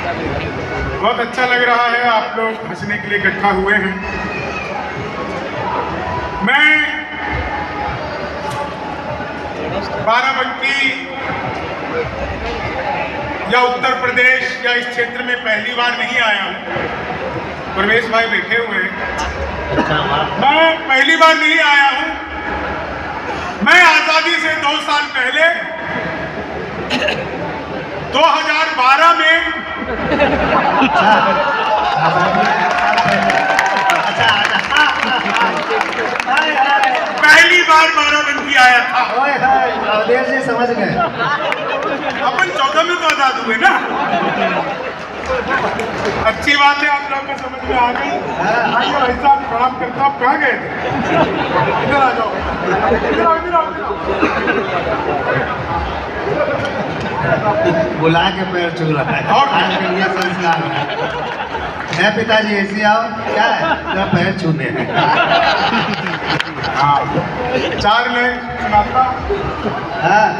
बहुत अच्छा लग रहा है, आप लोग हंसने के लिए इकट्ठा हुए हैं। मैं बाराबंकी या उत्तर प्रदेश या इस क्षेत्र में पहली बार नहीं आया हूँ। प्रवेश भाई बैठे हुए हैं। मैं पहली बार नहीं आया हूँ। मैं आजादी से 2 साल पहले 2012 में पहली बार बाराबंकी आया था। जी समझ गए। अपन 14 में तो आजाद हुए ना। अच्छी बात है, आप लोगों को समझ में आ गई। आइए भाई साहब, प्रणाम करता हूँ। कहाँ गए थे? इधर आ जाओ, इधर आओ, इधर आओ। बुला के पैर छू रहा है और ये संस्कार है पिताजी। ऐसी आओ, क्या है क्या पैर छूने हैं। हाँ, 4 लाइन सुनाता,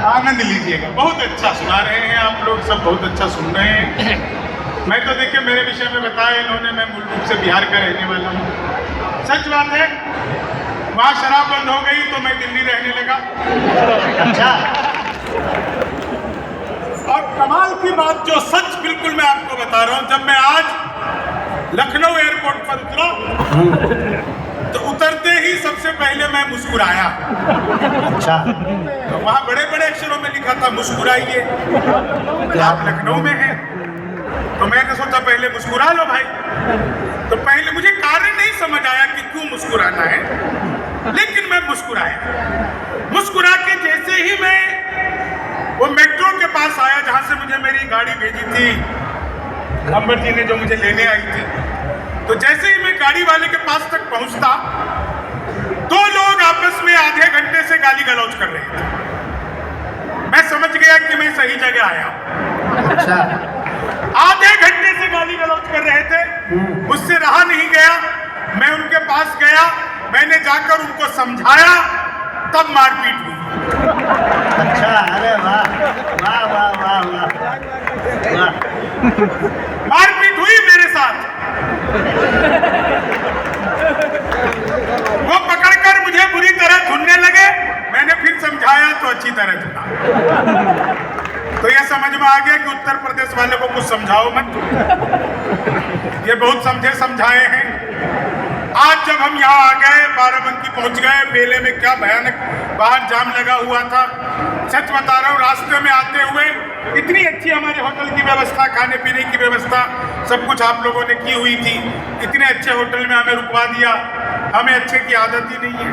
आनंद लीजिएगा। बहुत अच्छा सुना रहे हैं आप लोग, सब बहुत अच्छा सुन रहे हैं। मैं तो देखिए, मेरे विषय में बताया इन्होंने, मैं मूल रूप से बिहार का रहने वाला हूँ। सच बात है, वहाँ शराब बंद हो गई तो मैं दिल्ली रहने लगा। अच्छा। और कमाल की बात, जो सच बिल्कुल मैं आपको बता रहा हूँ, जब मैं आज लखनऊ एयरपोर्ट पर उतरा तो उतरते ही सबसे पहले मैं मुस्कुराया। अच्छा। तो वहाँ बड़े बड़े अक्षरों में लिखा था मुस्कुराइए, आप लखनऊ में हैं। तो मैंने सोचा पहले मुस्कुरा लो भाई। तो पहले मुझे कारण नहीं समझ आया कि क्यों मुस्कुराना है, लेकिन मैं मुस्कुराया। मुस्कुरा के जैसे ही मैं वो मेट्रो के पास आया जहां से मुझे मेरी गाड़ी भेजी थी अंबर जी ने, जो मुझे लेने आई थी, तो जैसे ही मैं गाड़ी वाले के पास तक पहुंचता, 2 लोग आपस में आधे घंटे से गाली गलौज कर रहे थे। मैं समझ गया कि मैं सही जगह आया। अच्छा। आधे घंटे से गाली गलौज कर रहे थे, मुझसे रहा नहीं गया। मैं उनके पास गया, मैंने जाकर उनको समझाया, तब मारपीट हुई। अच्छा। अरे वाह वाह वाह वाह वाह। मारपीट हुई मेरे साथ। वो पकड़कर मुझे बुरी तरह धुनने लगे। मैंने फिर समझाया तो अच्छी तरह धुना। तो यह समझ में आ गया कि उत्तर प्रदेश वाले को कुछ समझाओ मत। ये बहुत समझे समझाए हैं। आज जब हम यहाँ आ गए, बाराबंकी पहुंच गए, मेले में क्या भयानक बाहर जाम लगा हुआ था। सच बता रहा हूँ, रास्ते में आते हुए इतनी अच्छी हमारे होटल की व्यवस्था, खाने पीने की व्यवस्था, सब कुछ आप लोगों ने की हुई थी। इतने अच्छे होटल में हमें रुकवा दिया। हमें अच्छे की आदत ही नहीं है।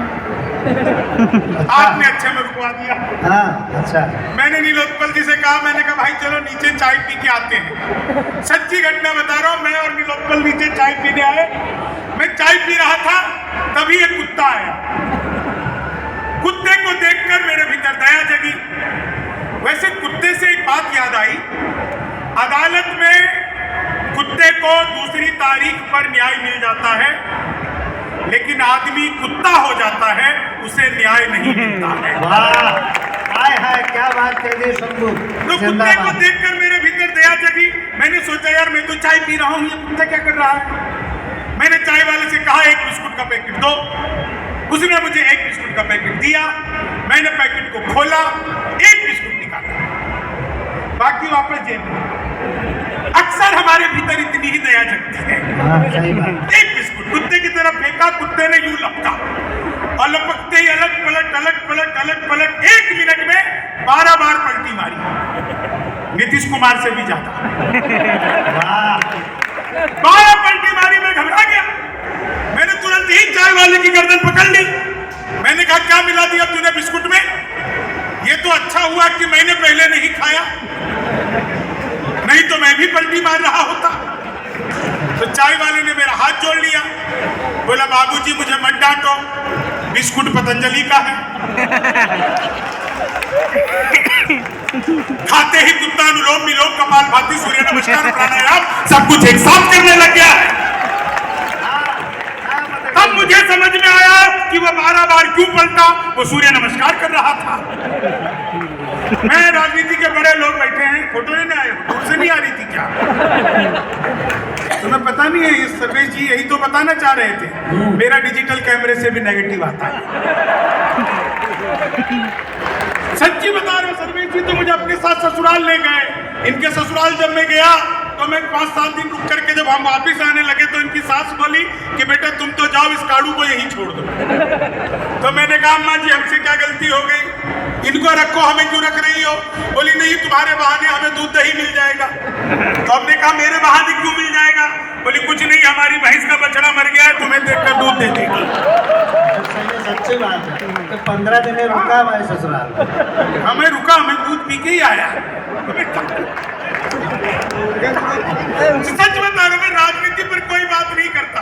आपने अच्छे में रुकवा दिया। हाँ। अच्छा। मैंने नीलोत्पल जी से कहा, मैंने कहा भाई चलो नीचे चाय पी के आते हैं। सच्ची घटना बता रहा हूँ, मैं और नीलोत्पल नीचे चाय पीने आए। मैं चाय पी रहा था, तभी एक कुत्ता आया। कुत्ते को देखकर मेरे भीतर दया जगी। वैसे कुत्ते से एक बात याद आई, अदालत में कुत्ते को दूसरी तारीख पर न्याय मिल जाता है, लेकिन आदमी कुत्ता हो जाता है, उसे न्याय नहीं मिलता है। वाह, हाय हाय, क्या बात कह दी शंभू। तो कुत्ते को देखकर मेरे भीतर दया जगी। मैंने सोचा यार, मैं तो चाय पी रहा हूँ, ये कुत्ता क्या कर रहा है। मैंने चाय वाले से कहा 1 बिस्कुट का पैकेट दो। उसने मुझे 1 बिस्कुट का पैकेट दिया। मैंने पैकेट को खोला, 1 बिस्कुट निकाला, बाकी वापस जेब में। अक्सर हमारे भीतर इतनी ही दया जगती है। सही बात। 1 बिस्कुट कुत्ते की तरफ फेंका, कुत्ते ने यूं लपका और लपकते ही अलग पलट 1 मिनट में 12 बार पलटी मारी। नीतीश कुमार से भी ज्यादा। 12 पलटी मारी। मैं घबरा गया। मैंने तुरंत ही चाय वाले की गर्दन पकड़ ली। मैंने कहा क्या मिला दिया तूने बिस्कुट में? ये तो अच्छा हुआ कि मैंने पहले नहीं खाया, नहीं तो मैं भी पलटी मार रहा होता। तो चाय वाले ने मेरा हाथ जोड़ लिया, बोला बाबूजी मुझे मत डांटो, बिस्कुट पतंजलि का है। खाते ही कुत्ता अनुलोम विलोम कपालभाति सूर्य नमस्कार प्राणायाम सब कुछ एक साथ करने लग गया। तब मुझे समझ में आया कि वो 12 बार क्यों पलटा, वो सूर्य नमस्कार कर रहा था। मैं राजनीति के बड़े लोग बैठे हैं, फोटो लेने आए, दूर से नहीं आ रही थी क्या? जी यही तो बताना चाह रहे थे, मेरा डिजिटल कैमरे से भी नेगेटिव आता है। सच्ची बता रहे सर्वेश जी, तो मुझे अपने साथ ससुराल ले गए। इनके ससुराल जब मैं गया तो मैं 5-7 दिन रुक करके जब हम वापिस आने लगे तो इनकी सास बोली कि बेटा तुम तो जाओ, इस काड़ू को यहीं छोड़ दो। तो मैंने कहा अम्मा जी हमसे क्या गलती हो गई, इनको रखो, हमें क्यों रख रही हो? बोली नहीं, तुम्हारे बहाने हमें दूध दही मिल जाएगा। तो हमने कहा मेरे बहाने क्यों मिल जाएगा? बोली कुछ नहीं, हमारी भैंस का बछड़ा मर गया है, तुम्हें देखकर दूध दे देगी। सच्ची बात है। तो 15 दिन में रुका हमारे ससुराल। हमें रुका, हमें दूध पी के ही आया। सच बता रहा, मैं राजनीति पर कोई बात नहीं करता।